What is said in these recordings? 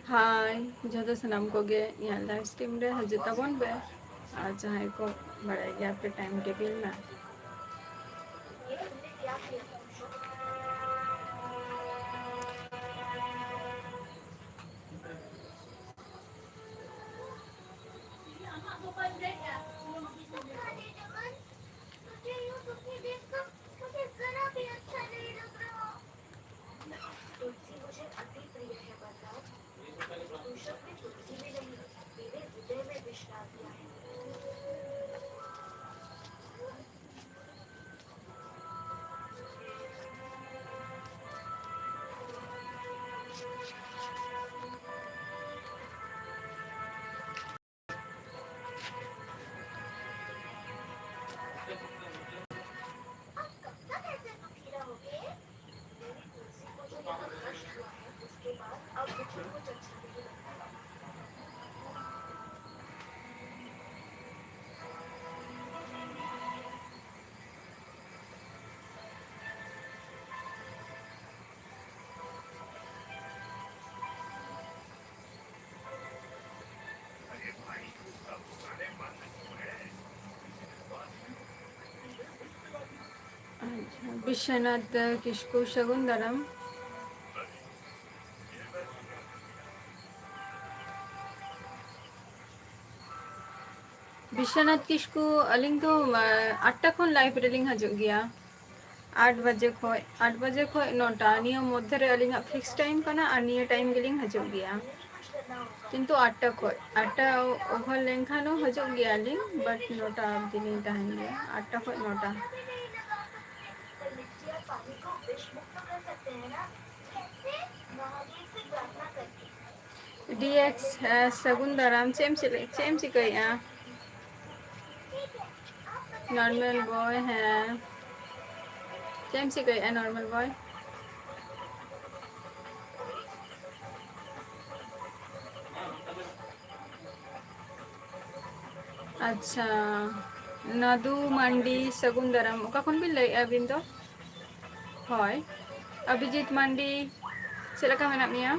हाय जो सनाम को गे यहाँ लाइव स्ट्रीम रे हजे तबन बे आज जहाँ को बड़ा गया पे टाइम टेबल में विश्वनाथ किसको शगुंदरम विश्वनाथ किसको अलिंग तो 8टा खन लाइव रेलिंग हजू गया 8 बजे खो 9टा निया मध्य रे अलिंग फिक्स टाइम कना और निया टाइम गेलिंग हजू गया किंतु 8टा खो 8टा ओवर लेंखानो हजू गया अलिंग बट 9टा दिलिंग तहन गया 8टा खो 9टा डीएक्स सगुंदराम सेम चिकैया नॉर्मल बॉय है सेम चिकैया नॉर्मल बॉय अच्छा नदू मंडी सगुंदराम ओका खन बिन लई अबिन दो हय अभिजीत मंडी चेलका मेना मिया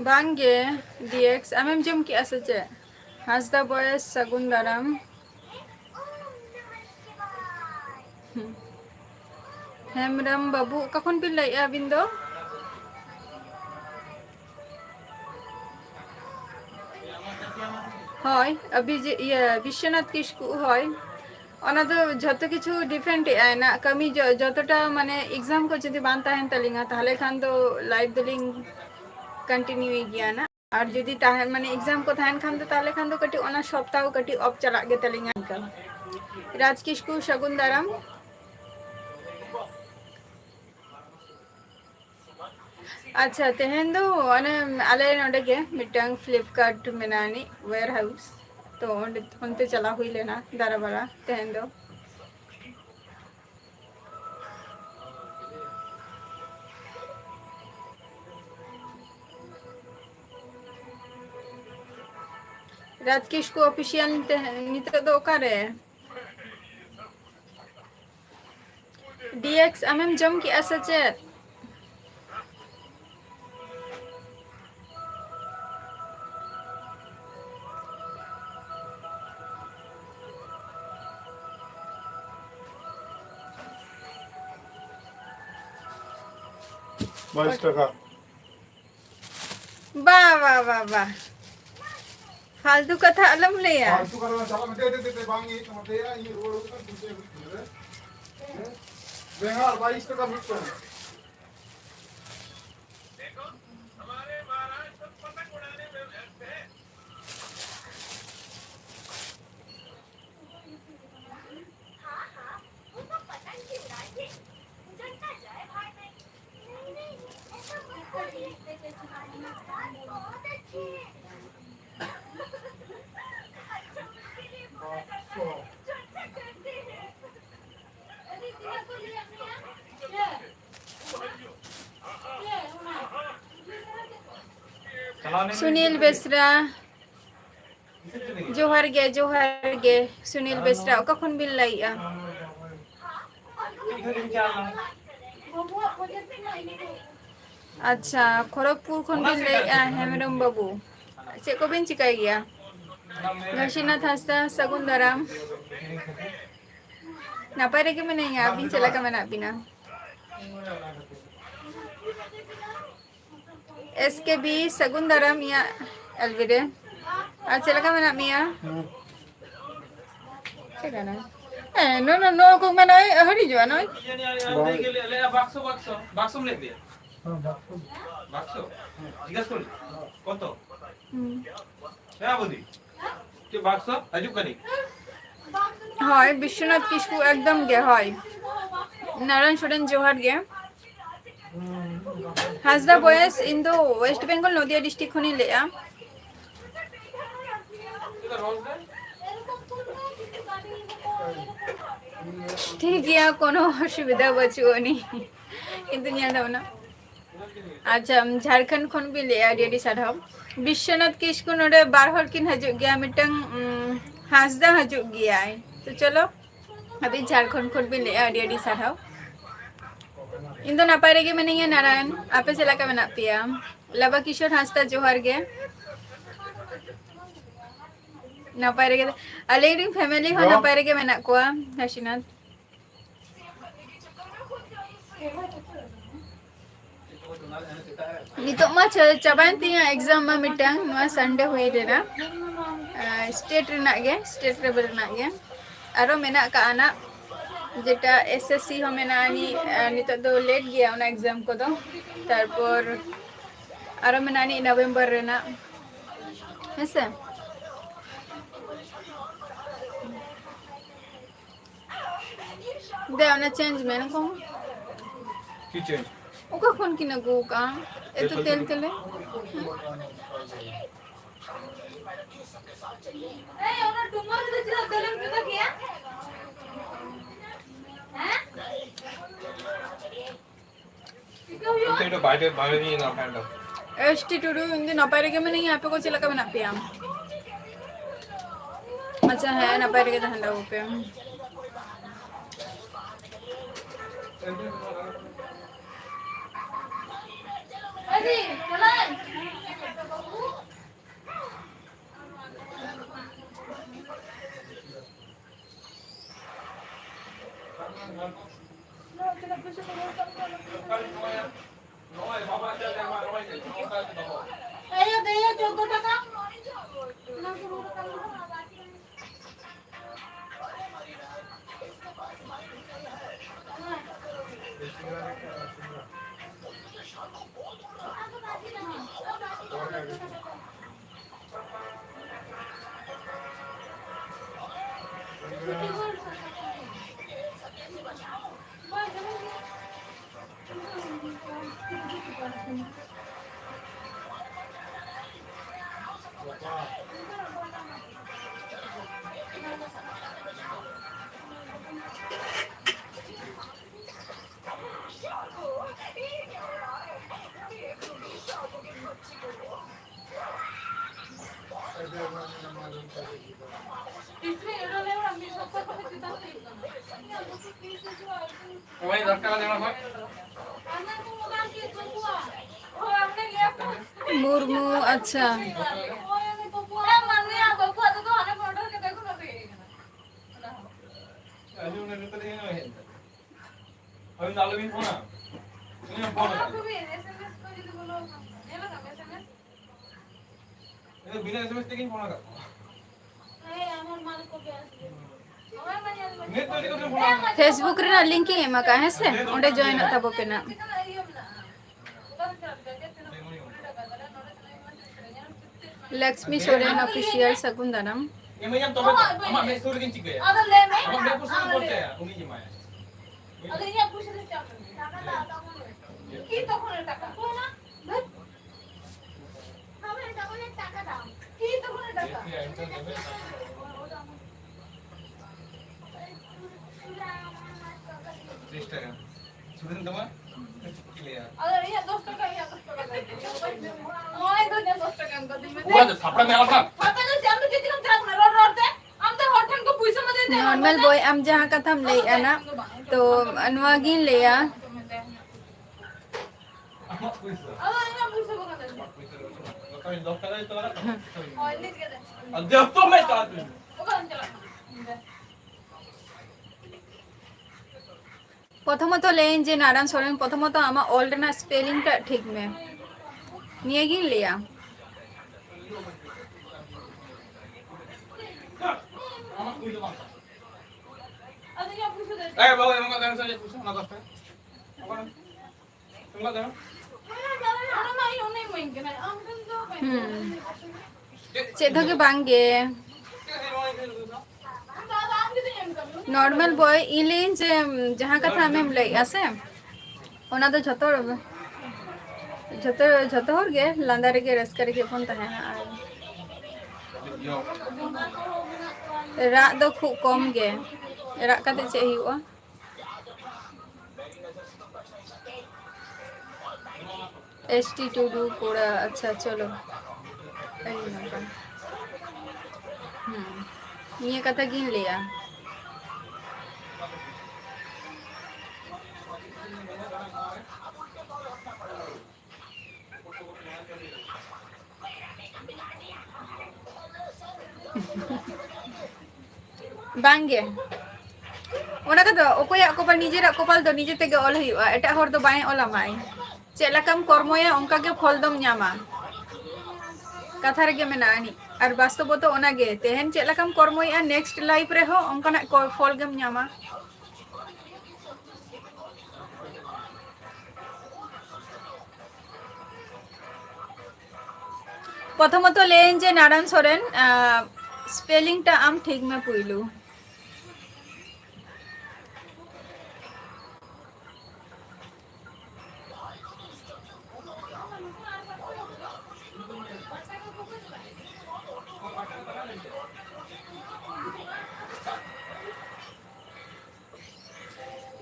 बांगे डीएक्स आमेम जम की असचे हासदा बॉयस सगुंदराम हेमराम बाबू कखन बिन लई अबिन दो हय अभिजीत ये विश्वनाथ किसकु हय ओना दो जतो किछु डिफरेंट है ना कमी जतटा माने एग्जाम को जदि बान ताहेन तलिंगा ताहले खान दो लाइव दिलिंग कंटिन्यू गया ना और जदि ताहेन माने एग्जाम को ताहेन खान दो कटी ओना सप्ताह कटी ऑफ चला गे तलिंगा का राज किसकु शगुंदराम अच्छा तेहेन दो अने आले नोडे के मिटांग फ्लिपकार्ट मेनानी वेयर हाउस तो ओनते चला हुई लेना दारा बारा तेहेन दो राजकेश को ऑफिशियल नितो दो करे डीएक्स आमेम जम की असचे वाह वाह वाह वाह फालतू कथा अलम ले यार फालतू करवा चला दे बांगी मते या ये रोड ऊपर दूसरे बेहार 22 टका बिक कर देखो हमारे महाराज तो पतंग उड़ाने में व्यस्त है हां हां वो सुनील बेसरा जोहार गे सुनील बेसरा ओका खन बिन लाइया अच्छा खड़गपुर खन बिन लाइया हेमरम बाबू से को बिन चिकाय गया घासीनाथ हांसदा सगुन दाराम नापाय रेगे मेनाया बिन चला का मेना बिना SKB सगुन दाराम या एलविरे আর ছেলেকা মেনা মিয়া সেটা না নো নো নো কো মানে হরি যাওয়া নয় বাক্স বাক্স বাক্স লিখ দে বাক্স জিজ্ঞাসা করি কত হ্যাঁ বুঝি কি বাক্স আজু করি হয় বিশ্বনাথ কিসকু একদম গে হয় নারায়ণ সোরেন জোহার গে হাসদা বয়েস Indo West Bengal Nadia district খনি লেয়া ঠিক গিয়া কোনো অসুবিধা বচুনি কিন্তু নিয়া দাও না আচ্ছা ঝাড়খণ্ড খন বি লেয়া রেডি সাধাও বিশ্বনাথ কিসকু নড়ে বারহর কিন হাজু গিয়া মিটং হাসদা হাজু गया है तो चलो अभी झारखंड खुद भी ले आड़ी साधाव इन दो नापाय रेगे मैंने ये नारायण आपे चला का मना पिया लबा किशोर हांसदा जोहार गे नापाय रेगे अलेरिंग फैमिली हो नापाय रेगे मना कोआ हसीनाथ नितो मा चाबान तिया एग्जाम मा मिटांग नवा संडे हुई देना स्टेट लेवल आरो मेना का आना जेटा एसएससी हो मेना आनी नितो दो लेट गया उना एग्जाम को दो तारपर आरो मेना आनी नवंबर रेना ऐसे दे उना चेंज मेना को কি চেঞ্জ ओका फोन की ना गो का ए तो तेल तेले এটা বাইরে বাইরে নিয়ে না ফ্যানটা एसटी टूडू हिंदी नापाय रेगे में नहीं आपे को चला का बना पिया अच्छा है नापाय रेगे तो हंडा पे अरे चला ওই 10 টাকা দেনা হয় मुर्मू अच्छा আমি নালে বিন ফোনা তুমি ফোন এটা বিনা এসএমএস থেকে ফোন কর फेसबुक रे ना लिंक है मा का है से ओंडे जॉइन तबो पे ना लक्ष्मी सोरेन ऑफिशियल सगुंदनम एमएम तबे अमा मैं सूर दिन चिके अगर ले मैं हम मैं पुछ करते हैं उनी जी माया अगर ये पूछ ले टाका की तो कोन टाका को ना हमें टाका दाও की तो कोन टाका 30 টাকা শুনেন তোমার अरे ये 10 টাকা ये 10 টাকা दे दे ওই তো 10 টাকা আমি দিই पूरा जो थपड़ा में आवाज था पता नहीं हम तो कितने तरह ना रोड रोड पे हम तो होटल को पैसा मत देते नॉर्मल बॉय am जहाँ का हम ले ना तो अनवागिन लिया अरे ये पैसा बगा दे कहीं 10 টাকা দিতে পারে और लिख के दे अब जब तो मैं चाहती हूं बगा चला প্রথমত লেন যে নারায়ণ সোরেন প্রথমত আমার ওল্ড না স্পেলিংটা ঠিক মে নিয়ে গিয়ে লিয়া अरे ये पैसा दे ए बाबू हमका देना चाहिए पूछो ना 10 টাকা तुमका देना अरे ना ये नहीं मांगे ना हम तो চেধকে বাঙ্গে নর্মাল বয় ইলেন যে যাহা কথা আমি লই আছে ওনা তো যত যত যত হরগে লান্দারে গে রস করে কে ফোন তাহেনা আর রা দো খুব কম গে রা কাতে চে হিউआ एसटी टूडू कोड़ा अच्छा चलो ये कथा गिन लिया बांगे ओना का तो ओकोया कोपाल निजेरा कोपाल तो निजे तेगे ऑल हुआ एटा हर तो बाय ऑला माई चेलाकम कर्मया उनका के फल दम ᱧᱟᱢᱟ कथा रे मेनानी और वास्तव तो ओना गे तेहन चेलाकम कर्मया नेक्स्ट लाइफ रे हो उनका फल गेम ᱧामा प्रथमत लेन जे नारायण सोरेन स्पेलिंग टा आम ठीक में पुइलू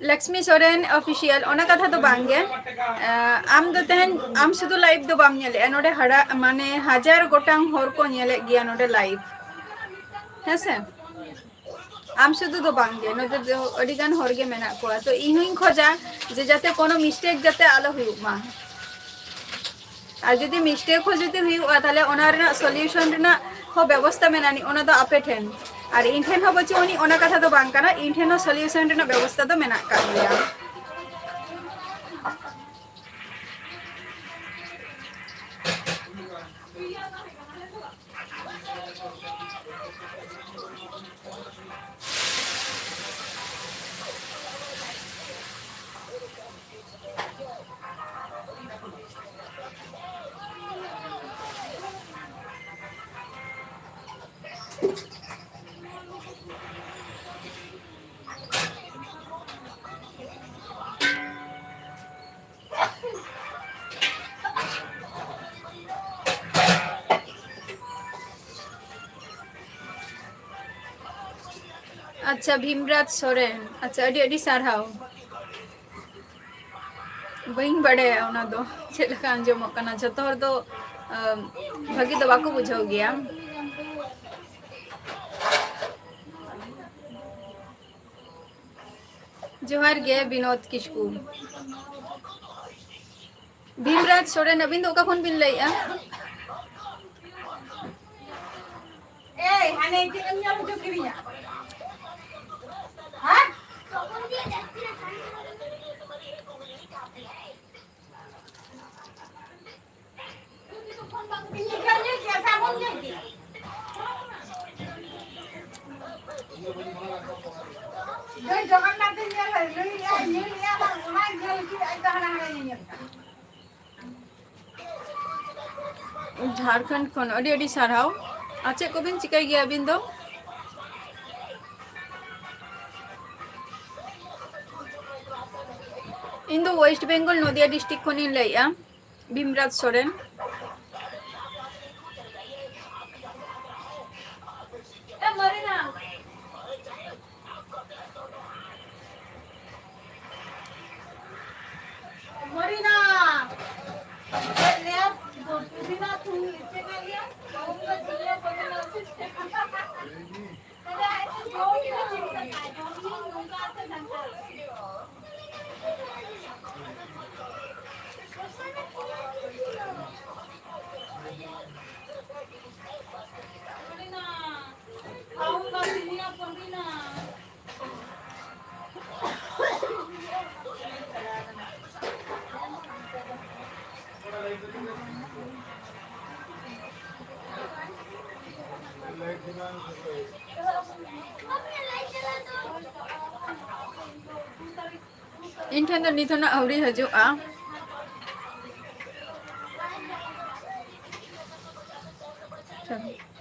लक्ष्मी सोरेन ऑफिशियल ओना कथा तो बांगे आम दो तेहन आम शुद्ध लाइव दो बाम नेले नोडे हड़ा माने 1000 गोटांग होर को नेले गिया नोडे लाइव हेसे आम शुद्ध दो बांगे नोडे दो अडिगान होरगे मेना कोआ तो इहुइन खोजा जे जाते कोनो मिस्टेक जाते आलो हुयुमा আর যদি মিস্টেক हो যদি हुयुआ তাহলে ওনা রেনা সলিউশন রেনা हो ব্যবস্থা মেনানি ওনা তো আপে ঠেন আর ইনঠেন हो बच्चे उनी ओना कथा तो बांग काना इनठेन हो सॉल्यूशन रेना व्यवस्था तो मेना का गया अच्छा भीमराज सोरेन अच्छा अडी अडी सारहाव बइन बड़े ओना दो चेलका अंजम कना जतो हर दो भागी तो बाको बुझाव गया जोहार गे विनोद किस्कू भीमराज सोरेन अबिन दो का फोन बिन लइया ए हाने के अन्य जो किरिया हां झारखंड खन अडी अडी सारहाव आचे को बिन चिकाई गया बिन दो इन दो वेस्ट बेंगल नदिया डिस्ट्रिक्ट खनिन लइया भीमराज सोरेन ए मरीना खाऊंगा दुनिया पर ना इन ठन तो निथुना अवरी हजुआ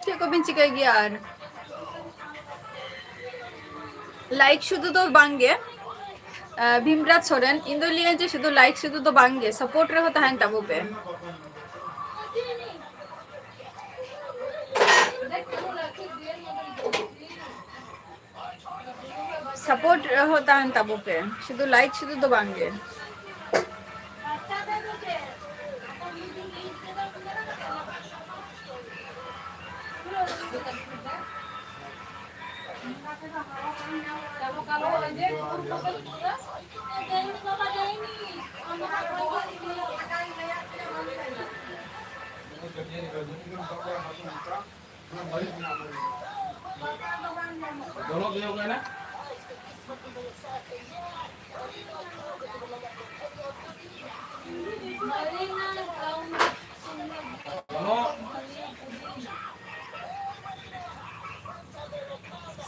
चेक को बिन चिकाई गया यार लाइक शुद्ध तो बांगे भीमराज सोरेन इन दो लिए जे शुद्ध लाइक शुद्ध तो बांगे सपोर्ट रहो ताहन तबो पे सपोर्ट रहो ताहन तबो पे शुद्ध लाइक शुद्ध तो बांगे दोनों दिए हो गए ना दोनों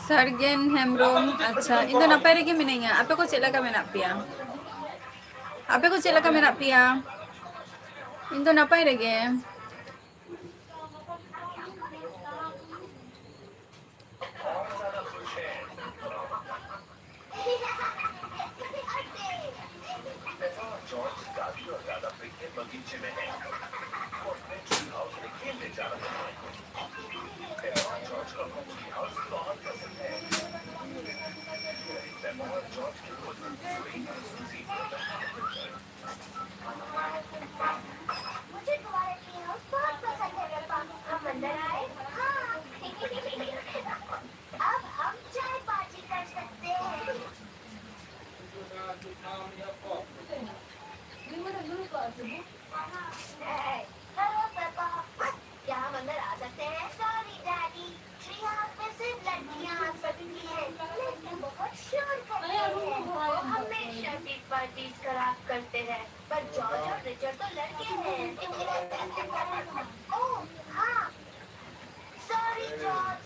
सरगेन हेमरोम अच्छा इन दो नपाय रेगे मिनेगा आपे को चेला का मेना पिया आपे को चेला का मेना पिया इन दो नपाय रेगे मुझे तुम्हारे ट्री हाउस बहुत पसंद है पापा। हम अंदर आए? हाँ। अब हम चाय पार्टी कर सकते हैं। हेलो पापा, क्या हम अंदर आ सकते हैं? सॉरी डैडी, ट्री हाउस में सिर्फ लड़कियां आ सकती हैं। लड़के बहुत शोर करते हैं। वो हमेशा टी पार्टीज खराब करते हैं। पर जॉर्ज और रिचर्ड तो लड़के हैं। ओह हाँ, सॉरी जॉर्ज,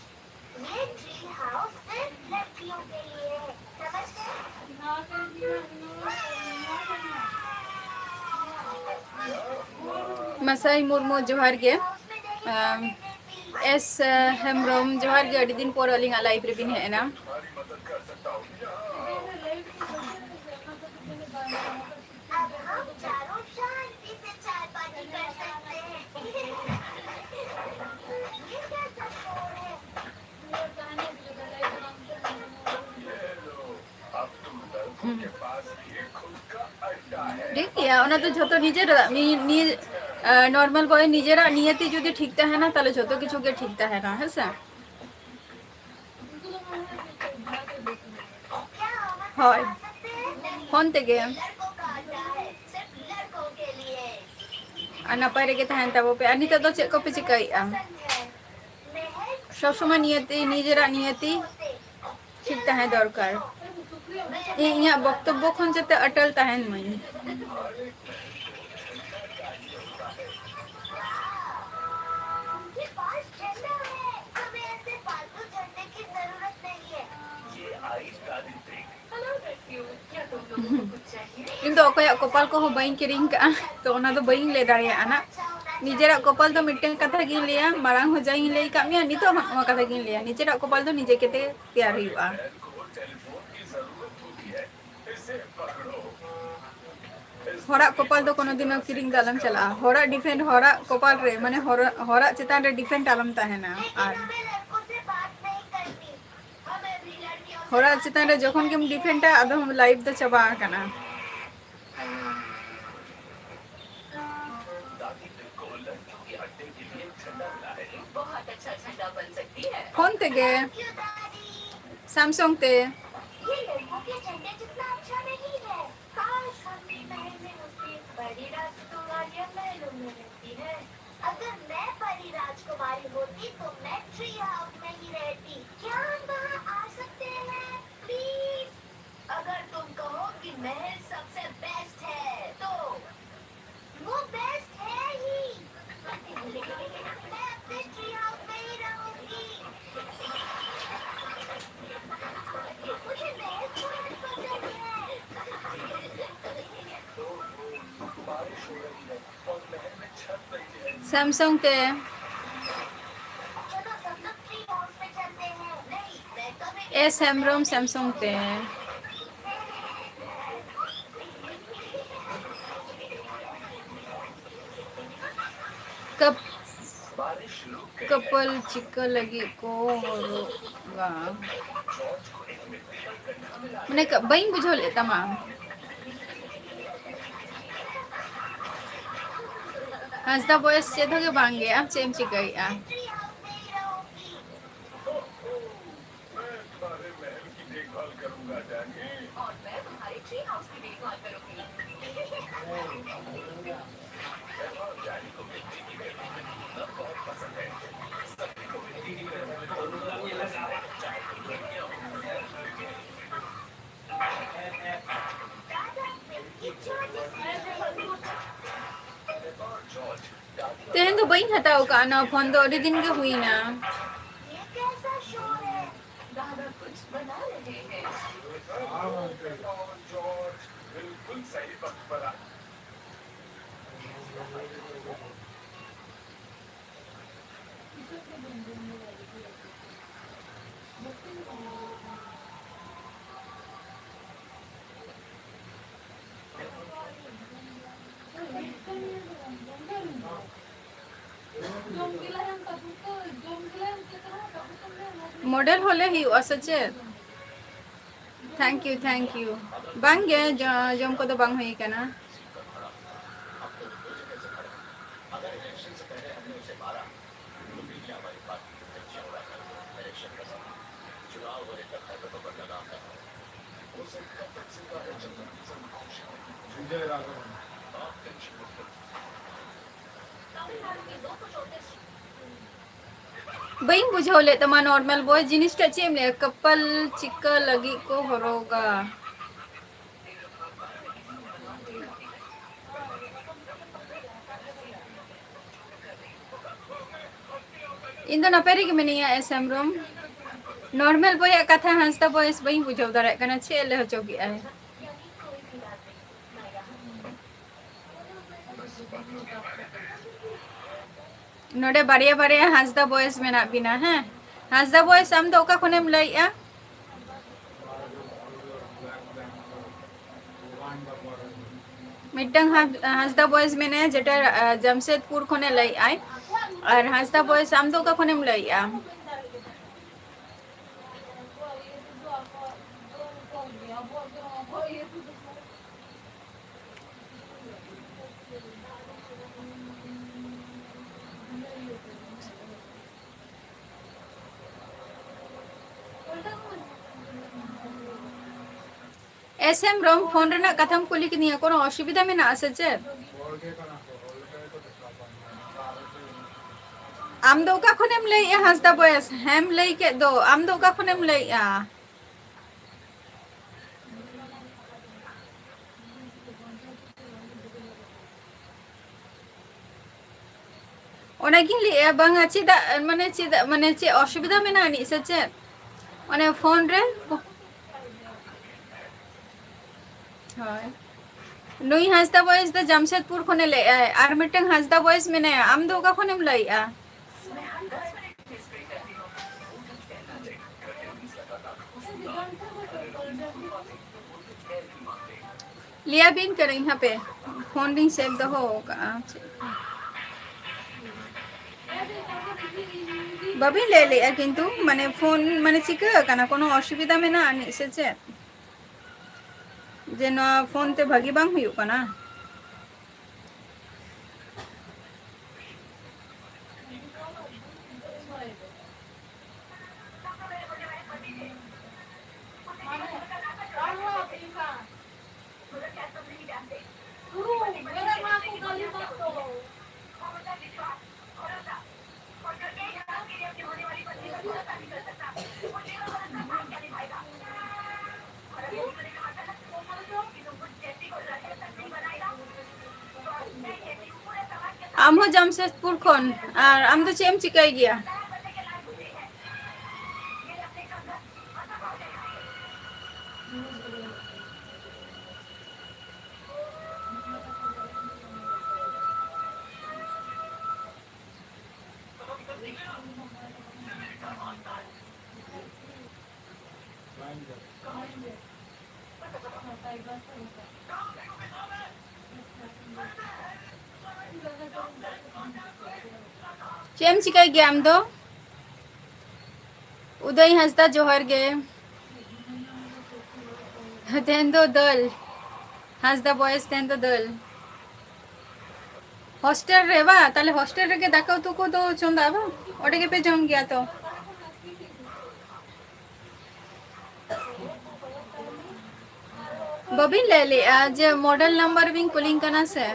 ये ट्री हाउस सिर्फ लड़कियों के लिए है, समझ गए? मसाई मुर्मू जोहार गे एस हेमरोम जोहार गे अड़ी दिन पर अलिंग लाइव रे बिन हेना अब हम चारों शांति से चाय पार्टी कर सकते हैं। ये कैसा शोर है? देखिए ओना तो झतो निजेर नॉर्मल बॉय निजेरा नियति जुदी ठीक ता है ना ताले झतो किछु के ठीक ता है ना है क्या हम हाय आ सकते हैं? नहीं, फोन ते गे लड़कों का अड्डा है, सिर्फ लड़कों के लिए। अना पारे के तहन तबो पे अनिता तो चेक को पे चिकाई पसंद है। महल सब समय नियति निजेरा नियति ठीक ता है दरकार इया वक्तव्य खन जते अटल तहन मई उनके पास झंडा है। हमें ऐसे फालतू झंडे की जरूरत नहीं है। किंतु अकोया कपाल को हो बइन किरिंग का तो ओना तो बइन ले दाड़िया ना निजेरा कपाल तो मिटन कथा गिन लिया मारांग हो जाई ले का मिया नितो मा कथा गिन लिया निजेरा कपाल तो निजे केते तैयार हुआ हरा कपाल तो कोनो दिन किरिंग दालम चला हरा डिफेंड हरा कपाल रे माने हरा चेतान रे डिफेंड आलम ताहेना आर हमें लड़कों से बात नहीं करनी। हमें भी लड़कियों से हरा चेतान रे जखन केम डिफेंड आदो हम लाइव तो चबा काना phone te ge Thank you, Daddy. Samsung te ये लड़कों के झंडे जितना अच्छा नहीं है। काश हम भी महल में होते। बड़ी राजकुमारियां महलों में रहती है। अगर मैं बड़ी राजकुमारी होती तो मैं ट्री हाउस में ही रहती। क्या हम वहाँ आ सकते हैं प्लीज? अगर तुम कहो कि महल सबसे बेस्ट है तो वो बेस्ट है ही। मैं अपने ट्री हाउस में ही रहूंगी। मुझे महल बहुत पसंद है। Samsung te चलो सब लोग ट्री हाउस में चलते हैं। नहीं, मैं कभी S Samrom Samsung te कप कपल चिक्का लगी को होगा मैंने बइन बुझो ले तमाम हंसदा बॉयस से धोगे बांगे आप चेम चिकई आ ट्री हाउस में ही रहूंगी। और मैं तुम्हारे ट्री हाउस की देखभाल करूंगी। दादा मिल्की छोटी सी तेरे तो बइन हटाओ का ना फोन तो अड़ी दिन के हुई ना ये कैसा शो है? दादा कुछ बना रहे हैं। बिल्कुल सही वक्त पर आ मॉडल होले ही असचे थैंक यू बांगे जम को तो बांग हुई कना विजय राघवन बइन बुझौले तमा नॉर्मल बॉय जिनिस टचेम ले कपल चिक्का लगी को होरोगा इन दो नपेरी के मनिया एसएम रूम नॉर्मल बॉय कथा हंसता बॉयस बइन बुझौ दरे कना छेले हो चोगी आए नोडे बारिया बारिया हंसदा बॉयस में ना बिना है हंसदा बॉयस हम तो ओका कोनेम लइया मिटंग हंसदा बॉयस में ने जेटा जमशेदपुर कोने लई आए और हंसदा बॉयस हम तो ओका कोनेम लइया एसएम रोम फोन रेना कथम कुली की निया कोनो असुविधा में ना आसे आम दो का खुनेम लई हंसदा बॉयस हम लई के दो आम दो का खुनेम लई ओनाकिन लई बांगा चिदा माने चे असुविधा में ना नि से चे माने फोन रे हाय नुई हंसदा बॉयस द जमशेदपुर कोने ले आर मिटंग हंसदा बॉयस में ने आम दो का खुनेम लई लिया बिन करें यहाँ पे फोन रिंग सेव द होगा बबी ले ले किंतु माने फोन माने चिका काना कोनो असुविधा में ना आनी से चे जे न फोन ते भागी बांग हुई काना am ho Jamshedpur khon ar am do chem chikai gya chem chikai gya am do Uday Hasda Johar ge Tendo dal Hasda boys tendo dal hostel रे बा ताले hostel रे के दाकाउ तो को तो चंदा बा ओटे के पे जम गया तो बबिन ले ले आज मॉडल नंबर बिंग कुलिंग कना से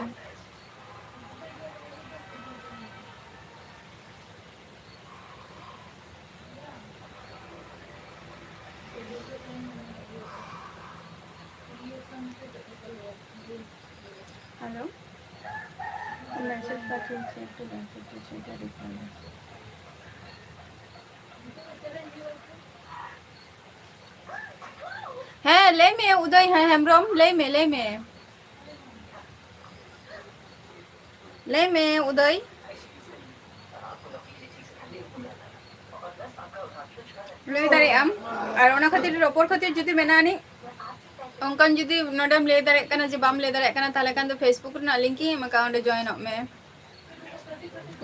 हेलो मैसेज पाঠিয়েছি একটু দেখো তো সেটা রিপ্লাই হ্যাঁ ले में उदय है हेमब्रम ले में उदय ले दारे आम और ओना खातिर रपोर खातिर जदी मेनानी onkan judi nodam le dare kana je bam le dare kana tale kan do Facebook na link hi ma account join up me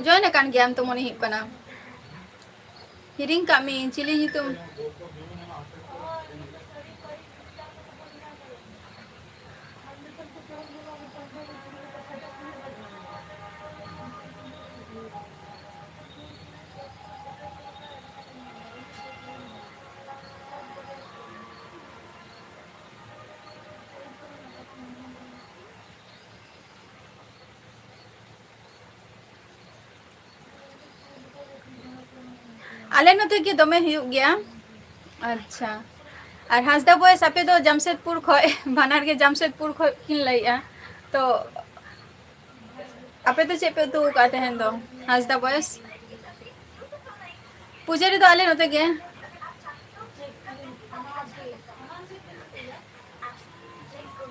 join kan gyam to moni hip kana hiring kami chili hitum आले नते के दमे हुयुग गया अच्छा और Hansda boys आपे तो जमशेदपुर खय बानार के जमशेदपुर खय किन लइया तो आपे तो चेपे तो कहते हैं तो हासदा बॉयस पुजारी तो आले नते के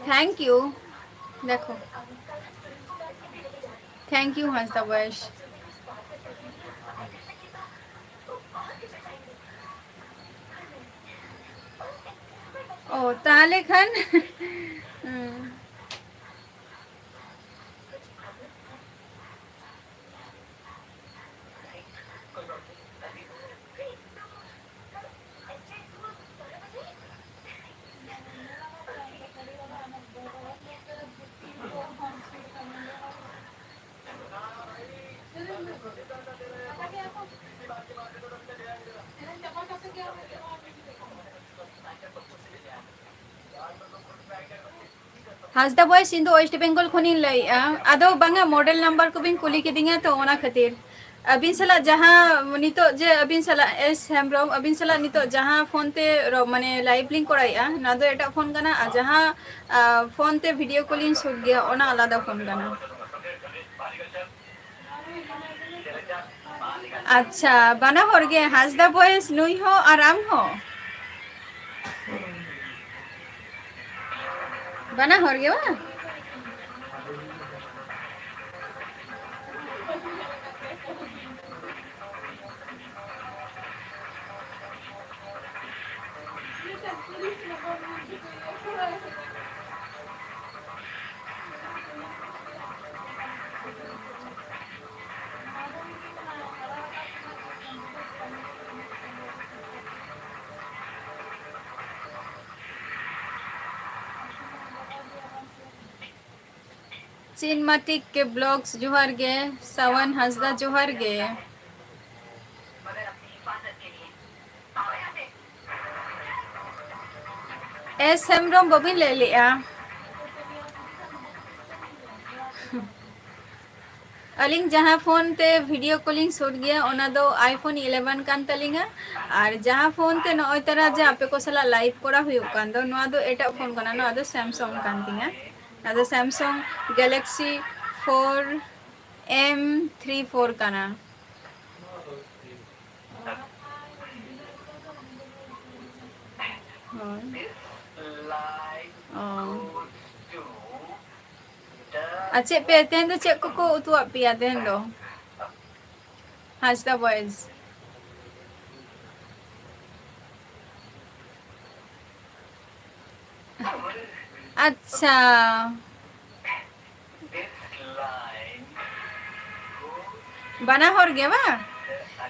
थैंक यू देखो थैंक यू हासदा बॉयस ओ ताले खान हासदा बॉयस इन वेस्ट बेंगल खनिन लई आदो बांगा मॉडल नंबर को बिन कुली के दिंगा तो ओना खातिर अबिन सला जहां नितो जे अबिन सला एस हेमब्रम अबिन सला नितो जहां फोन ते माने लाइव लिंक कराया ना दो एटा फोन कना जहां फोन ते वीडियो कॉलिंग शुट गया ओना आलादा फोन कना अच्छा बना होर गे हासदा बॉयस नुई हो आराम हो बना हो गया वा चिनमाटिक के ब्लॉग्स जोहर गे सावन हासदा जोहर गे एस हेमब्रम बबिन ले लिया अलिंग जहाँ फोन ते वीडियो कॉलिंग शूट गया ओना दो आईफोन 11 कान तलिंगा और जहाँ फोन ते नय तरह जे आपे को सला लाइव करा हुयो कान दो नोआ दो एटा फोन कना नोआ दो सैमसंग कान तिंगा ना दो Samsung Galaxy 4 M34 kana. Acik pe ten tu cik koko utu api aten do. Hasta boys. अच्छा बना होर गे बा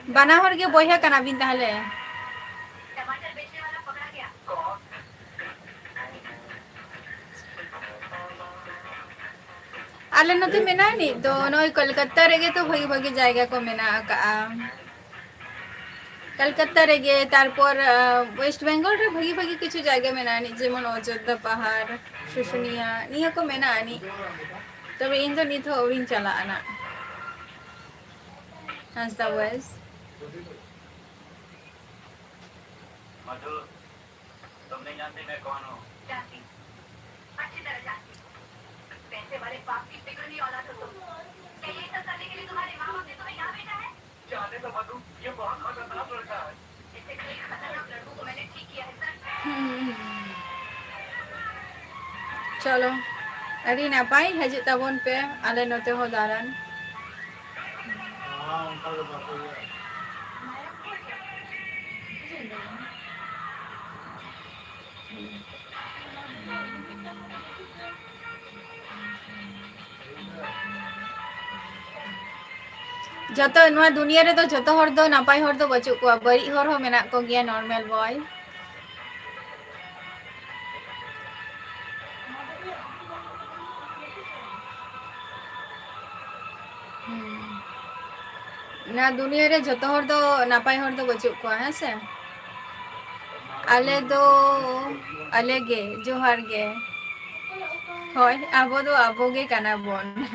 बना होर गे बोया कना बिन ताहले टमाटर बेचने वाला पकड़ा गया आले नते मेना नि तो नय कोलकाता रेगे तो भगी भगी जायगा को मेना का कलकत्ता रेगे तारपर वेस्ट बेंगल रे भगी भगी किछु जायगा मेना नि जेमन अयोध्या पहाड़ शुशुनिया निया को मेना नि तबे इन तो निथ ओरिन चला आना हंसता बस मधु तुम नहीं जानती मैं कौन हूँ जानती अच्छी तरह जानती पैसे वाले बाप की बिगड़नी औलाद हो तुम क्या ये सब करने के लिए तुम्हारे माँ बाप ने तुम्हें यहाँ भेजा है जाने तो मधु ये बहुत खतरनाक लड़का है इससे कई खतरनाक लड़कों को मैंने ठीक किया है सर चलो अरे नापाई हजित तबन पे आले नते हो दारन हाँ उनका तो बात हो गया जतो नवा दुनिया रे तो जतो हर दो नापाई हर दो बचु को बड़ी हर हो मेना को गया नॉर्मल बॉय ना दुनिया रे जतो हर दो नापाई हर दो बचु को है से आले गे जोहार गे होय आबो दो आबो गे काना बोन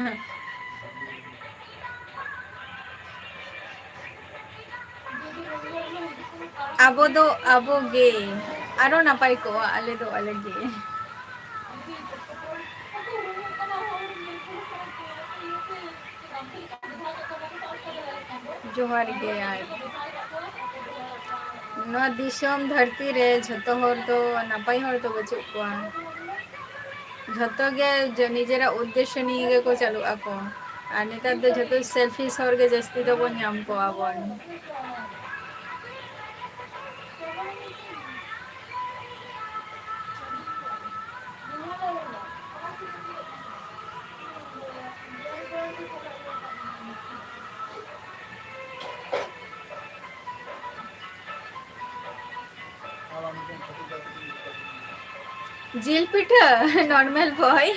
आबो दो आबो गे आरो नापाई को आले दो आले गे जोहार गे यार नो दिसम धरती रे झतो हर दो नापाई हर दो बचु को झतो गे जो निजेरा उद्देश्य निगे को चालू आको आ नेतार दो झतो सेल्फिश हर गे जस्ती दो बन नाम को आबन जिल पिठा नॉर्मल बॉय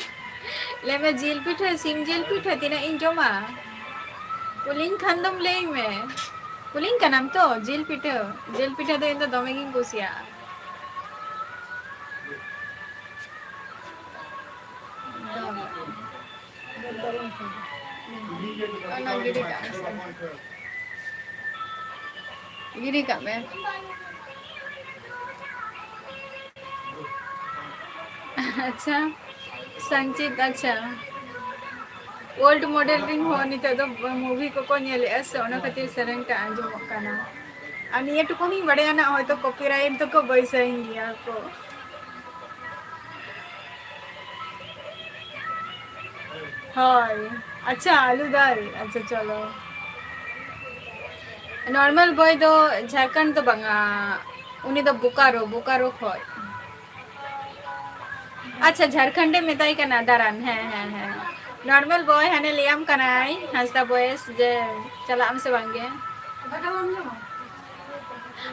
ले में जिल पिठा सिम जिल पिठा तिना इन जमा पुलिंग खानदम ले में पुलिंग का नाम तो जिल पिठा तो इन तो दमे गिन कुसिया गिरी का में अच्छा संचित अच्छा ओल्ड मॉडल रिंग हो निते तो मूवी को नेले ऐसे ओना खातिर सेरेंग ता आंजम काना आ निये टुको ही बड़े ना होय तो कॉपीराइट तो को बैसाइन गया को हाय अच्छा आलू दाल अच्छा चलो नॉर्मल बॉय दो झारखंड तो बंगा उनी तो बोकारो खोय अच्छा झारखंड में ताई का नादारान है नॉर्मल बॉय हने लियाम कनाई हंसता बॉयस जे चला हम से बांगे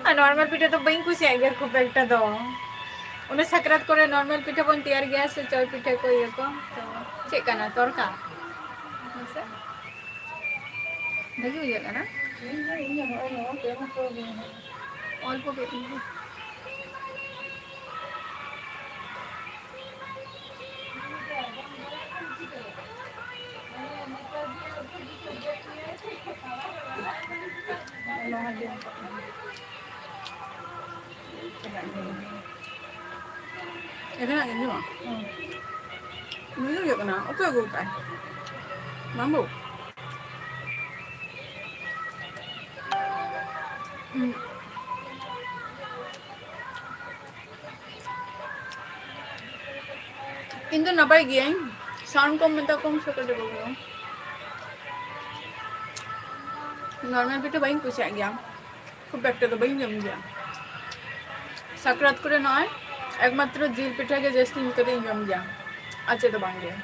आ नॉर्मल पिठा तो बई खुशी आगे खूब एकटा दो उन्हें सकरात करे नॉर्मल पिठा बन तैयार गया से चोय पिठा को ये को तो चेक करना तोरका देखिए ये करना ऑल को Cái này như nào? Nó như vậy nào? Ốc cái gù cái. Mám bụng. इन तो नपाई गया साउंड कम में तो कम से कर देगा नॉर्मल पिठा बाई कुछ आ गया खूब एक तो बाई जम गया साकरात करे नय एकमात्र जिल पिठा के जस्ती इनके जम गया अच्छे तो बांग गया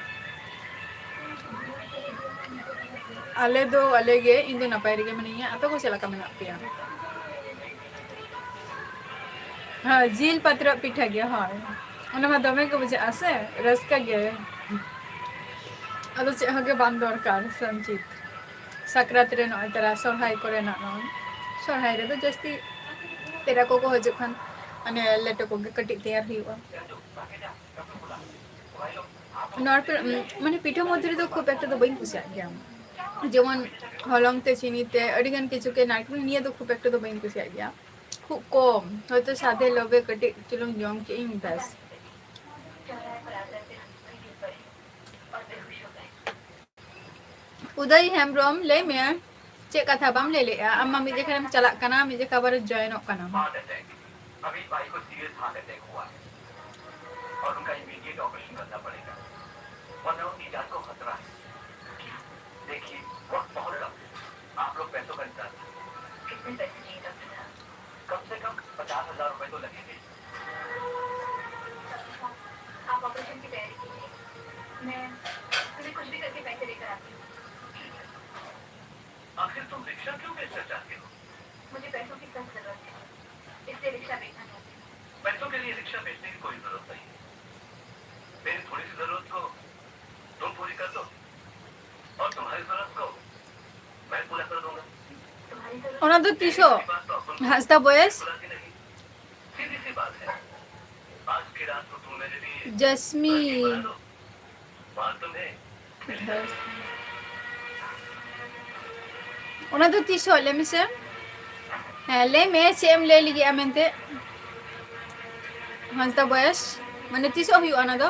आले दो आले गे इन दो नपाई रे मनिया अतो को चला का मेना पिया हाँ जिल पत्र पिठा गया हाँ उन्हें मैं दमे को बुझे आसे रस का गया अदो चे हगे बांध दरकार संचित साकरात रे नय तेरा सरहाय करे ना नय सरहाय रे तो जस्ती तेरा को हजू खान अने लेटो को कटी तैयार हुआ माने पिठा मध्य तो खूब एक तो बी कुछ गया जेमन हलंगते चिनीते अड़ीगान किचुके नारकेल निये तो खूब एक तो बी कुछ गया खूब कम हयतो सादे लबे कटी चुलुंग जम के इन बस उदय हेम्ब्रम ले में चे कथा बाम ले ले अम्मा मिजे खरम चला कना मिजे खबर जॉइन कना हार्ट अटैक अभी भाई को सीरियस हार्ट अटैक हुआ है और उनका इमीडिएट ऑपरेशन करना पड़ेगा वरना उनकी जान को खतरा है देखिए वक्त बहुत कम है आप लोग पैसों का इंतजार कितने पैसे चाहिए डॉक्टर साहब कम से कम 50,000 रुपए तो लगेंगे आप ऑपरेशन की तैयारी कीजिए मैं तुम्हें कुछ भी करके पैसे लेकर आती हूँ आखिर तुम रिक्शा क्यों बेचना चाहते हो मुझे पैसों की सख्त जरूरत है इसलिए रिक्शा बेचना चाहती हूँ पैसों के लिए रिक्शा बेचने की कोई जरूरत नहीं मेरी थोड़ी सी जरूरत को तुम पूरी कर दो और तुम्हारी जरूरत को मैं पूरा कर दूंगा तुम्हारी जरूरत ओना तो तीसो हंसता बॉयस बुरा की नहीं सीधी सी बात है आज की रात को तुम मेरे लिए जस्मी बना दो बात तुम्हें ओना तो तीसो ले में से ले में सेम ले लिया मेंते हंसता बॉयस माने तीसो हुआ ना तो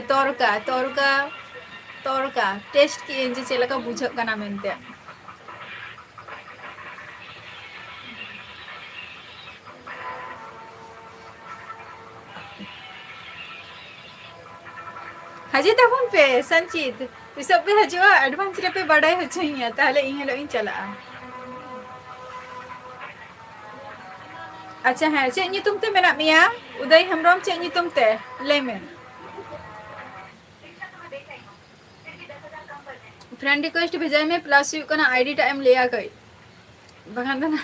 तोरका तोरका तोरका टेस्ट की एंजे चला का बुझ कना मेंते हजी तबन पे संचित सब पे हजो एडवांस रे पे बड़ाई हो चाहिए ताले इहे लो इन चला अच्छा है चे नी तुमते मेना मिया उदय हेम्ब्रम चे नी तुमते लेमेन रिक्शा तुम्हें बेच आई हूँ फिर भी 10,000 कम कर दें फ्रेंड रिक्वेस्ट भेजाई में प्लस यू कना आईडी टाइम लिया गई बगान ना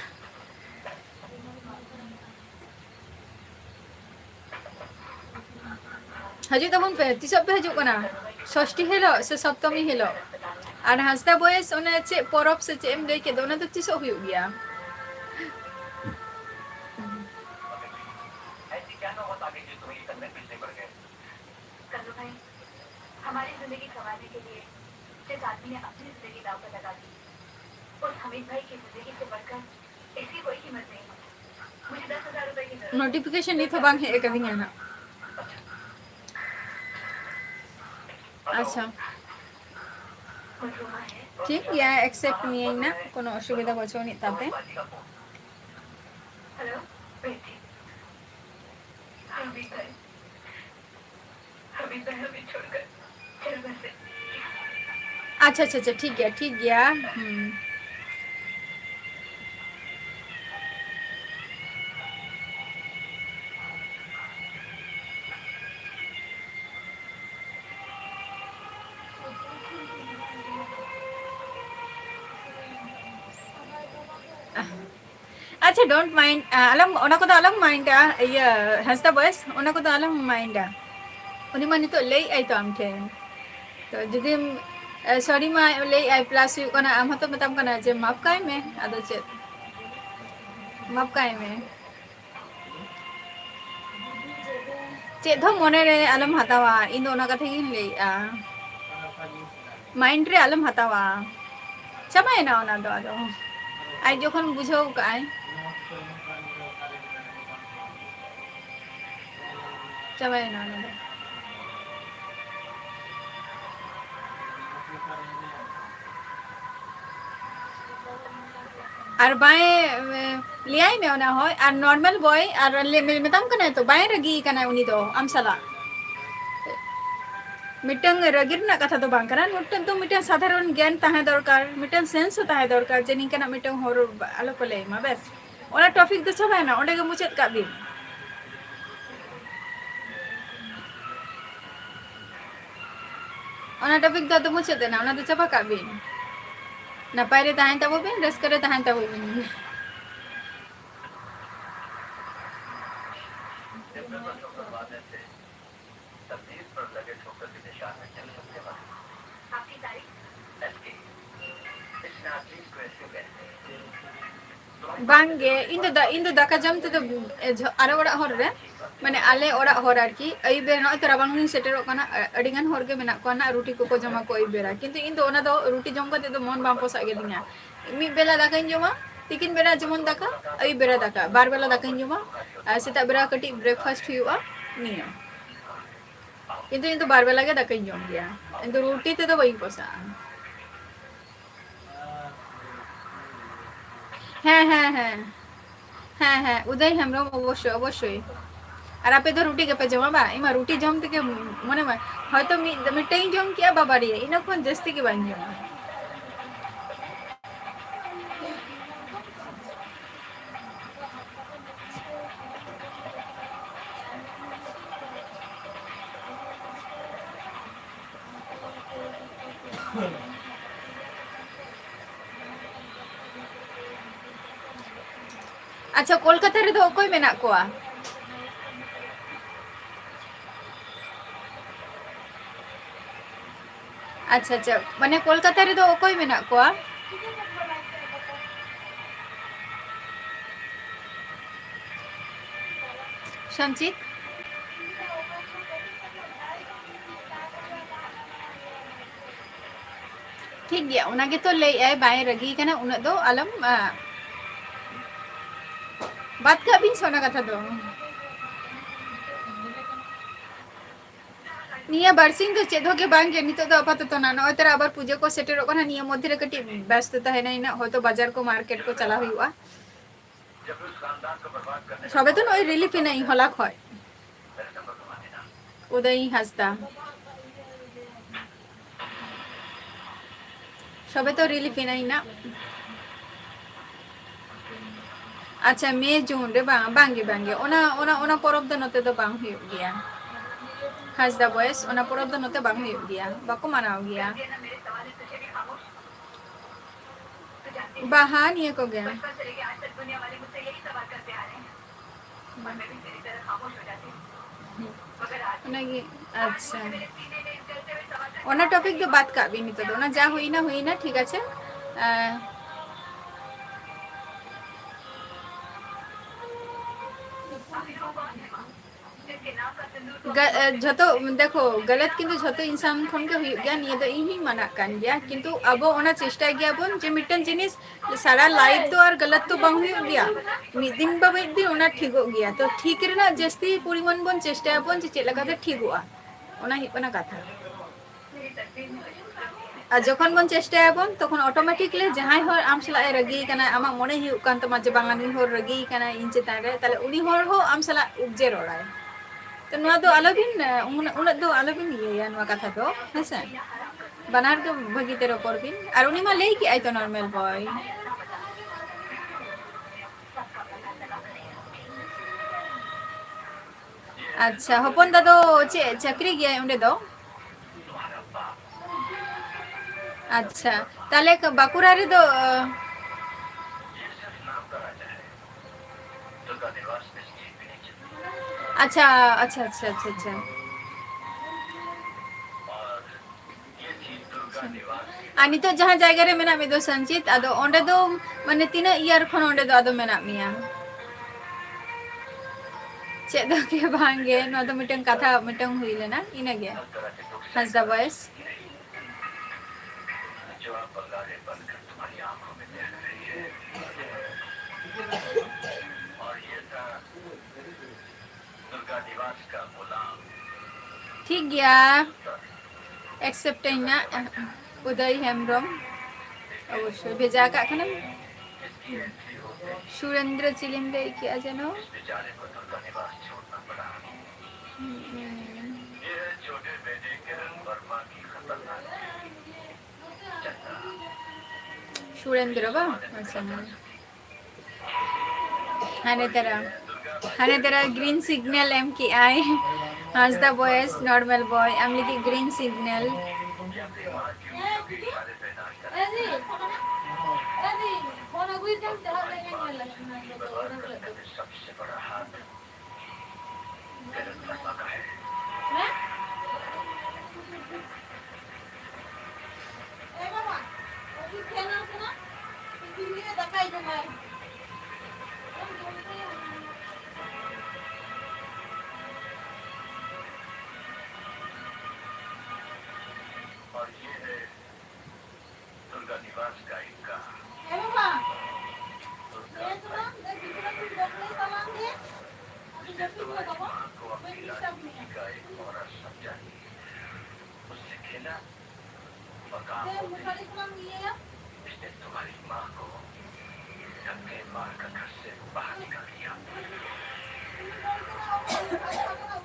हजू तबन पे तीसब पे हजू कना षष्ठी हेलो से सप्तमी हेलो और हंसता बॉयस ओने चे परब से चे एम ले के दोना तो तीसो हुई गया ऐसी क्या नौबत आ गई जो तुम्हें ये करने पीछे पड़ गए कल्लू भाई हमारी जिंदगी संवारने के लिए जिस आदमी ने अपनी जिंदगी दांव पर लगा दी उस हमीद भाई की जिंदगी से बढ़कर इसकी कोई कीमत नहीं मुझे 10,000 रुपए की जरूरत नोटिफिकेशन नहीं था बांग है एक दिन ना अच्छा मजरूमा है ठीक या एक्सेप्ट नहीं है ना कोनो असुविधा बचो नहीं तापे हेलो बेटी हमीद भाई हमें छोड़कर चलो घर से अच्छा अच्छा अच्छा ठीक है अच्छा डोंट माइंड अलम ओना को तो अलम माइंड ये हंसता बॉयस ओना को तो अलम माइंड उनी माने तो ले आई तो आम ठे तो जदि सॉरी मा ले आई प्लस यू कना आम तो मतम कना जे माफ काय में आदो चे माफ काय में चे धो मने रे अलम हतावा इन दो ओना कथा गिन ले माइंड रे अलम हतावा चबाय ना ओना दो आदो आई जखन बुझो काय चबाय ना ओना दो আর বাঁয়ে লিয়াই মে ওনা হয় আর নর্মাল বয় আর মেতাম কানা তো বাঁয়ে রাগি কানা উনি দো আম সালা মিটাং রাগির না কথা তো বাং কানা মিটাং তো মিটাং সাধারণ জ্ঞান তাহে দরকার মিটাং সেন্স তাহে দরকার যে নিকানা মিটাং হর আলো কলে মা বেস ওনা টপিক তো চাবাই না ওটা গে মুচাদ কাবি ওনা টপিক তো মুচাদ না ওনা তো চাবা কাবি নাপাই রে তাহেন তাবো বিন রেস করে তাহেন তাবো বিন तकदीर पर लगे ठोकर के निशान में चल सकते हैं आपकी तारीफ ऐसे इस नाचीज को ऐसे कहते हैं बांगे इन दो दाका जम तो आरो ओड़ा हर रे माने आले ओड़ा हर आरकी आई बेर न तरा बांग सेटेरो काना अडिगान हर के मेना कोना रुटी को जमा को आई बेरा किंतु इन दो ओना दो रुटी जम कते तो मन बाम पोसा गे दिना मी बेला दाका जमा तिकिन बेरा जमन दाका आई बेरा दाका बार बेला दाका जमा सेता बेरा कटी ब्रेकफास्ट हुआ निया किंतु इन तो बार बेला के दाका जम गया इन तो रुटी ते तो वही पोसा হ্যাঁ হ্যাঁ হ্যাঁ হ্যাঁ হ্যাঁ উদয় হেমব্রম অবশ্যই অবশ্যই আর আপে তো রুটি কেপে জমা বা ইমা রুটি জম থেকে মনে হয়তো মিটাই জম কিয়া বাবারি ইনা কোন জাস্তি কি বান জমা अच्छा कोलकाता रे तो कोई मेना कोआ अच्छा अच्छा माने कोलकाता रे तो कोई मेना कोआ संचित ठीक गया उनागे तो ले आए बाय रगी कना उन दो आलम बात का बिन सोना कथा दो निया बारसिंग तो चेदो के बांग के नितो दो आपातत ना न ओतरा आबार पूजा को सेटेरो कना निया मध्य रे कटी व्यस्तता है ना होतो बाजार को मार्केट को चला हुआ जब उस खानदान को बर्बाद करने सबे तो नई रिलीफ नहीं होला खय मेरे नंबर घुमा देना उदय हंसता सबे तो रिलीफ नहीं ना अच्छा मे जून रे बांगे बांगे ओना ओना ओना परब द नते तो बांग हुई गया हाजदा बॉयस ओना परब द नते बांग हुई गया बाको मनाओ गया बहान ये को गया नहीं अच्छा ओना टॉपिक तो बात का भी नहीं तो ना जा हुई ना ठीक আছে जो देखो गलत किंतु जो इंसान खन के हुई गया निये तो इही मना कान गया किंतु अब ओना चेष्टा गया बन जे मिटन जिनिस सारा लाइफ तो और गलत तो बांग हुई गया मिद दिन बा मिद दिन ओना ठीक हो गया तो ठीक रेना जस्ती परिमाण बन चेष्टा बन जे चेलका ठीक हुआ ओना ही ओना कथा আর যখন বন চেষ্টা আবন তখন অটোমেটিকলি যাহাই হর আম সালা রাগি কানা আমা মনে হি কান্ত মাঝে বাংলানি হর রাগি কানা ইনচে তারে তাহলে উনি হর হো আম সালা উবজে রড়ায় তো নোয়া দো আলোবিন উনা দো আলোবিন ইয়া নোয়া কথা তো হ্যাঁ বানার কে ভগিতে র করবিন আর উনি মা লেই কি আই তো নরমাল বয় আচ্ছা হপন দাদো চে চাকরি গিয়া উন্ডে দো अच्छा ताले बाकुरा रे दो अच्छा अच्छा अच्छा अच्छा अच्छा आनी तो जहां जायगा रे मेना में दो संचित आदो ओंडे दो माने तीना ईयर खन ओंडे दो आदो मेना मिया चेदो के भांगे नो तो मिटन कथा मिटन हुई लेना इना गया हंसदा बॉयस जो आप बंगाले बनकर तुम्हारी आंखों में देख रही है और ये था दुर्गा निवास का गुलाम ठीक गया एक्सेप्ट ना उदय हेमब्रम अवश्य भेजा का खाना एंट्री होते ही सुरेंद्र चिलिंदे किया जानो इस बेचारे को दुर्गा निवास छोड़ना पड़ा। ये है छोटे बेटे किरण वर्मा की खतरनाक चंदा। सुरेंद्र बा अच्छा हने तेरा ग्रीन सिग्नल एम की आई हंस the boys normal boy I am लिखी ग्रीन सिग्नल ये अपनी माँ की उंगलियों के इशारे पे नाच कर Edi, Edi, phone agui jam jaha lege niye lagna बर्बाद करने में सबसे बड़ा हाथ किरण वर्मा का है। hai? Eh baba, agui khana suna, TV में दिखाई दे मैं। और ये है दुर्गा निवास का इनका Eh baba, ये सुना, देख कितना कुछ बोलने सामान दे। अभी जब भी बोला बाबा, माँ को मैं अपनी डिस्टर्ब नहीं राजनीति का एक और समझा। उससे खेला और काम है। हो गई। मुखारी सामान दिए या? इसने तुम्हारी माँ को धक्के मार कर घर से बाहर निकाल दिया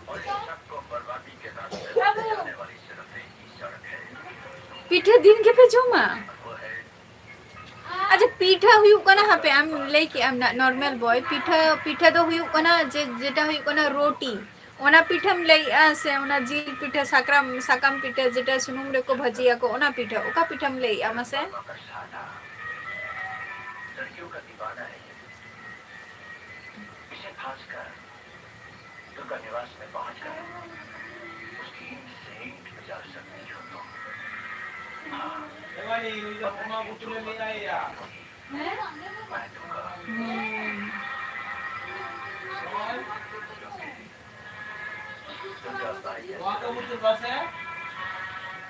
और इन सबको बर्बादी के रास्ते पर ले जाने वाली सिर्फ एक ही सड़क है, पीठे दिन के पे जोमा वो है अच्छा पीठा हुई कना हापे आम लाइक आम नॉर्मल बॉय पीठा पीठा दो हुई कना जे जेटा हुई कना रोटी ओना पीठम लई से ओना जील पीठा साकम पीठा जेटा सुनुम रे को भजिया को ओना पीठा ओका पीठम लई आमा से बाबा का साला लड़कियों का दीवाना है। इसे फांस कर दुर्गा निवास में पहुंच कर उसकी ईंट से ईंट बजा सकती हो तुम। एवानी निजा पुना बुतुले ले आया हैं? मैं दूंगा दुर्गा बाई है वहां का बुतु बस है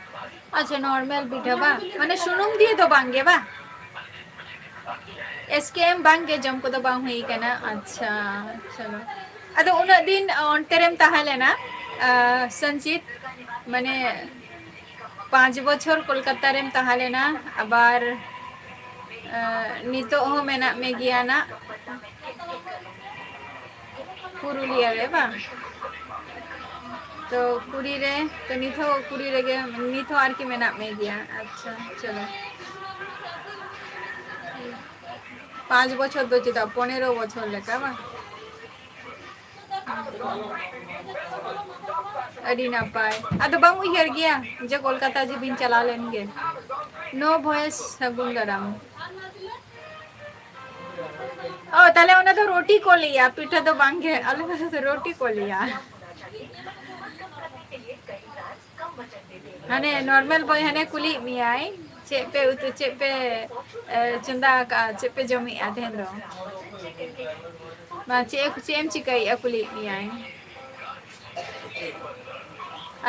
तुम्हारी अच्छा नॉर्मल पीठा बा माने सुनुम दिए तो बांगे बा एसकेएम बांगे जमको तो बांग हुई कना अच्छा चलो अदो उना दिन ऑनटेरेम ताहले ना संचित माने 5 বছর कोलकाता रेम ताहले ना आबार नितो हो मेना में गया ना पुरुलिया रे बा तो कुड़ी रे तो कुड़ी रे गे निथो आर की मेना में गया अच्छा चलो 5 বছর तो चिता 15 বছর लेका बा अड़ी ना पाए अदो बांग उहियर गया जे कोलकाता जी बिन चला लेंगे नो वॉइस सगुंदराम ओ तले उन्हें तो रोटी को लिया पीठा तो बांगे अलग से रोटी को लिया हने नॉर्मल बॉय हने कुली मियाई चेपे उतु चेपे चंदा का चेपे जमी आधेन दो मा चेम चिकाई अकुली मियाई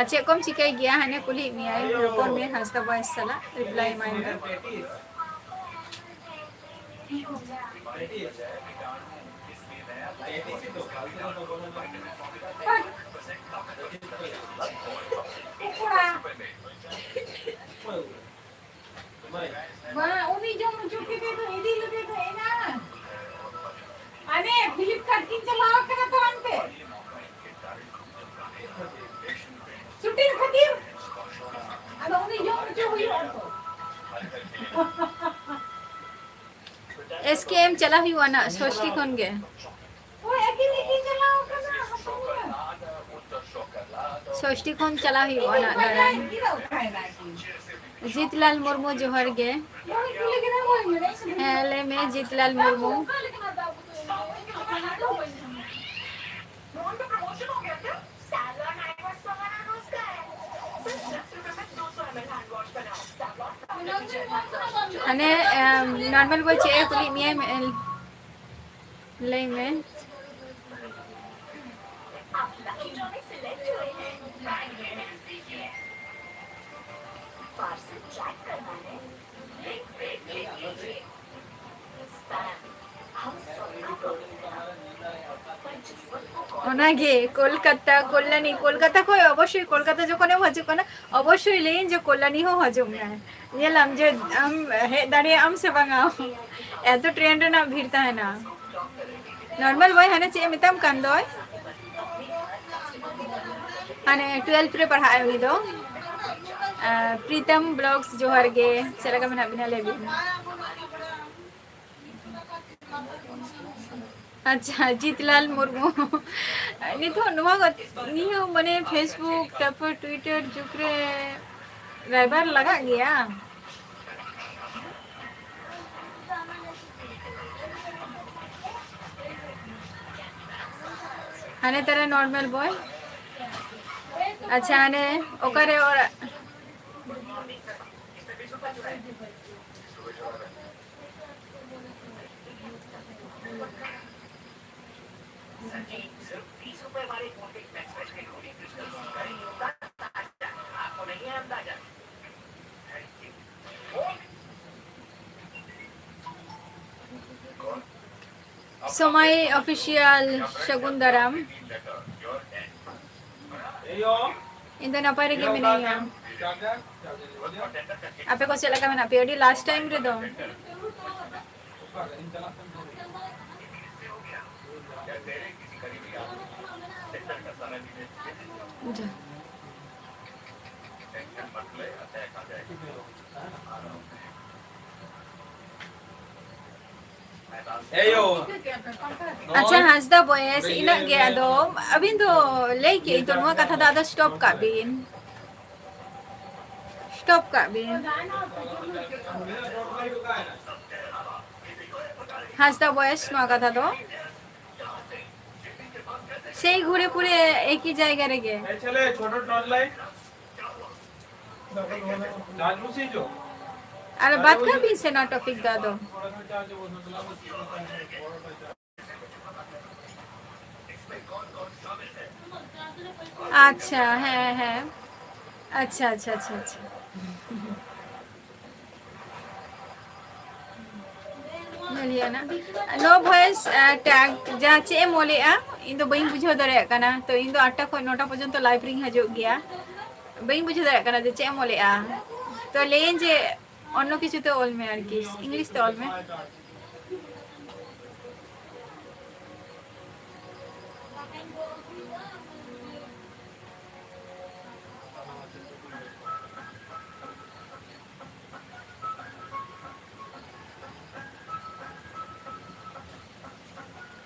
अच्छा कम चिकाई गया हने कुली मियाई रोकोन में हंसता वॉइस सला reply mind Wah, uni jom cuci deh tuh, ini lebih tuh enak. Aneh, Flipkart kin चलाओ करा तो अंते. Shooting खातिर. अरे uni jom cuci हुई तो. एसकेएम चला ही हुआ ना सोचती कौन गए वो एक ही चलाओ करा. सोचती कौन चला ही हुआ ना जीतलाल मुर्मू जोहर गे हेले में जीतलाल मुर्मू मोहन का प्रमोशन हो गया क्या? सैवलॉन हैंड वॉश मंगाना है उसका है। सिर्फ 10 रुपए में 200 ml हैंड वॉश बनाओ। सैवलॉन अने नॉर्मल वो चे कुली मिया ले में आप लकी ड्रॉ में सिलेक्ट हुए हैं। पार्सल ट्रैक करना है। लिंक पे क्लिक कीजिए। स्पैम हम सबका प्रोडक्ट है, पर ওনাগে কলকাতা কল্যাণী কলকাতা কই অবশ্যই কলকাতা যখন হজুগ কানা অবশ্যই লেন যে কল্যাণী হো হজুগ না ᱧᱮᱞᱟᱢ যে আম হে দাঁড়িয়ে আম সে বাঙা এত ট্রেন ᱨᱮᱱᱟᱜ ভিড় তাহেনা নর্মাল বয় হানে চে মিতাম কান দয় हाने 12 रे पढ़ाए उनी दो प्रीतम ब्लॉग्स जोहार गे चला का मना बिना लेबी अच्छा जीतलाल मुर्मू नितो नुवा नियो मने फेसबुक तापर ट्विटर जुकरे राइबार लगा गया हाने तेरा नॉर्मल बॉय अच्छा हाने ओकरे और सिर्फ 30 रुपए वाले मोटे एक्सप्रेस के होली क्रिस्टल आपको नहीं है अंदाजा समय ऑफिशियल शगुन दराम इंदो नपाय रे गेम नहीं है आपे को चला का मना पेडी लास्ट टाइम रे दो जा अच्छा हंसदा बॉयस इना गया दो अबिन तो लेके तो नुआ कथा दादा स्टॉप का बिन हंसदा बॉयस नुआ कथा दो সেই ঘুরে পুরে একই জায়গা রে গে এই ছেলে ছোট টর্চ লাইট চার্জ বসিয়েছো अरे बात का भी से ना टॉपिक दा दो अच्छा है अच्छा अच्छा अच्छा अच्छा मिलिया ना नो वॉइस टैग जा चे मोलेआ इन दो बइन बुझो दरे कना तो इन दो 8टा खो 9टा पर्यंत लाइव रिंग हजो गया बइन बुझो दरे कना जे चे मोलेआ तो लेन जे অন্য কিছুতে অল মে আর কি ইংলিশ তে অল মে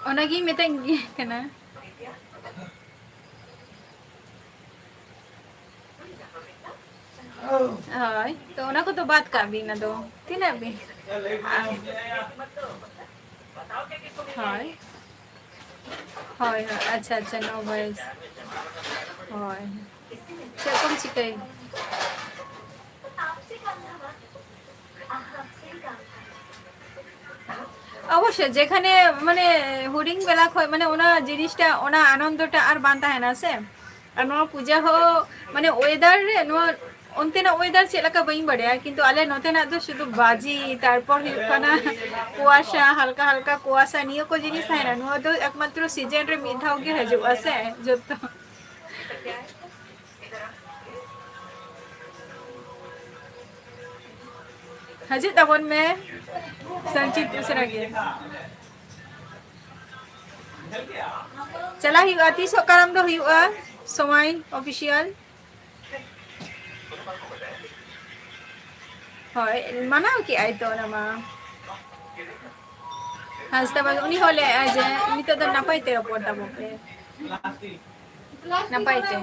ওনাগি মেতাং কেনা हाय तो ना को तो बात का भी ना दो तीन भी हाय हाय अच्छा अच्छा नो वॉइस हाय क्या कौन सी कही आपसे काम था आपसे काम অবশ্যই যেখানে মানে হুডিং বেলা খয় মানে ওনা জিনিসটা ওনা আনন্দটা আর বান তাহেনা সে আর নোয়া পূজা হো মানে ওয়েদার রে নোয়া অন্তেনা ওয়েদার চেলাকা বই বড়িয়া কিন্তু আলে নতেনা তো শুধু বাজি তারপর হিকানা কুয়াশা হালকা হালকা কুয়াশা নিয়ে কো জিনিস তাহেনা নোয়া তো একমাত্র সিজন রে মিঠাও গে হজু আছে যত हजी तबन में संचित दूसरा गे चला हुआ तीस करम दो हुआ समय ऑफिशियल হয় মানাও কি আইতো না মা হাসতা বাজ উনি হলে আজ উনি তো নাপাইতে পড়তা বকে নাপাইতে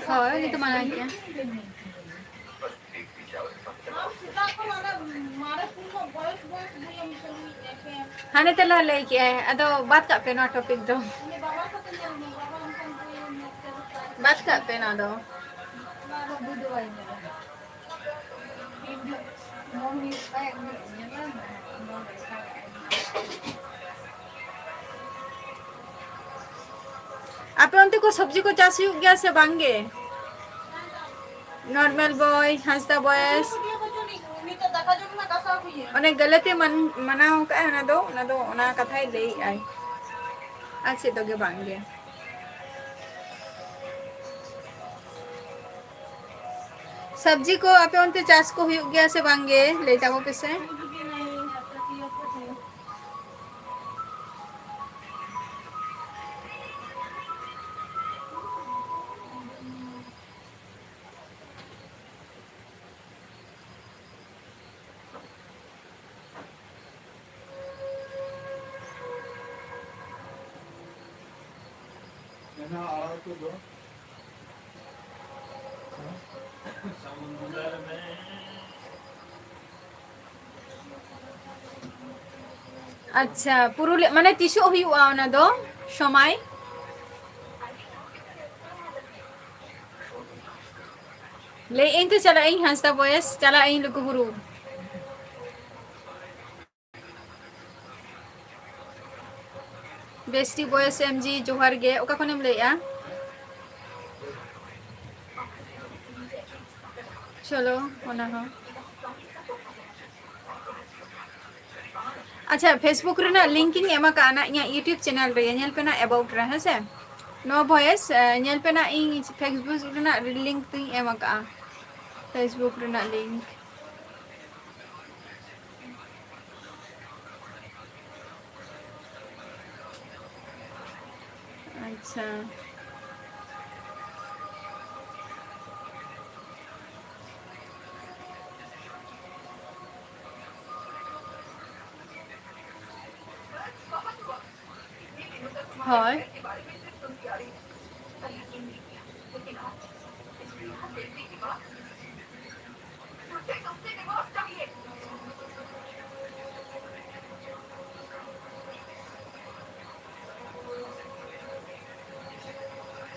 হয় নি তো মানা क्या हाने तला ले के अदो बात का पे ना टॉपिक दो ini baba kata dia ini baba angkat dia ini बात का पे ना दो baba budu aja mau ni kayak ni lah mau आपे उनते को सब्जी को चासी हो गया से बांगे नॉर्मल बॉय हंसता boys dia baju ni ni tak tak kaju na kasar punya ओने गलती मनाओ का है ना दो ना कथा ही ले आई अच्छे तो के बांगे सब्जी को आपे उनते चास को हो गया से बांगे लेता वो पैसे अच्छा पुरुलिया माने तिसो हुआ ना दो समय ले इन तो चला इन हंसता बॉयस चला इन लुक बुरु बेस्टी बॉयस एमजी जोहार गे ओका कोनेम लेया चलो होना हो अच्छा फेसबुक रे ना लिंकिंग एमा का ना या यूट्यूब चैनल रे नेल पे ना अबाउट रे है से नो वॉइस नेल पे ना इन फेसबुक रे ना लिंक ती एमा का फेसबुक रे ना लिंक अच्छा হয়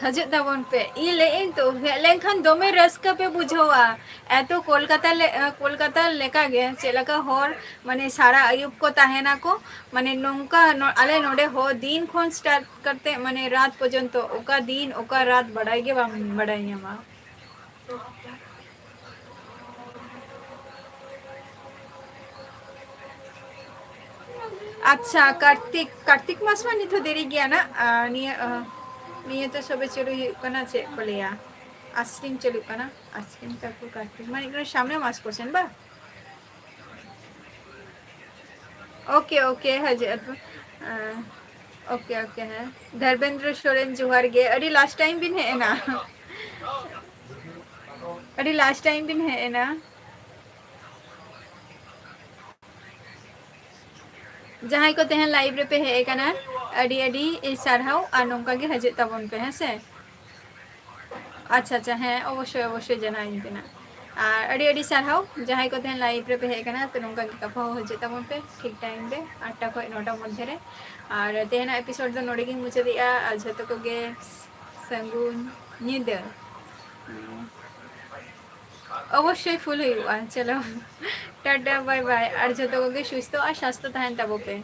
हजत दावन पे ई ले इन तो लेखन दोमे रस्का पे बुझोआ एतो कोलकाता लेका गे चेलका होर माने सारा आयुब को ताहेना को माने नोंका आले नोडे हो दिन खोन स्टार्ट करते माने रात पर्यंत ओका दिन ओका रात बढ़ाई गे बढ़ाई मा अच्छा कार्तिक मास में नितो देरी गया ना निये तो सबे चलू कना चे कोलिया आश्विन चलू कना आश्विन तारपर कार्तिक माने इकरा सामने मास करछेन बा ओके ओके हजरत ओके ओके है धर्मेंद्र सोरेन जोहार गे अरे लास्ट टाइम बिन है ना अरे लास्ट टाइम बिन है ना जहां को तेहन लाइव रे पे है कना अडी अडी ए सारहाव आ नोंका गे हजे तबन पे है से अच्छा अच्छा है अवश्य अवश्य जनाइन पेना और अडी अडी सारहाव जहां को तेहन लाइव रे पे है कना तो नोंका गे कफा हजे तबन पे ठीक टाइम रे 8टा खय 9टा मध्य रे और तेहना एपिसोड दो नोडे गे मुचादिया आ जतो को गे संगुन निदे अवश्य फुल हुआ चलो टाटा बाय बाय और जो तो के सुस्थ और स्वास्थ्य तहन तब पे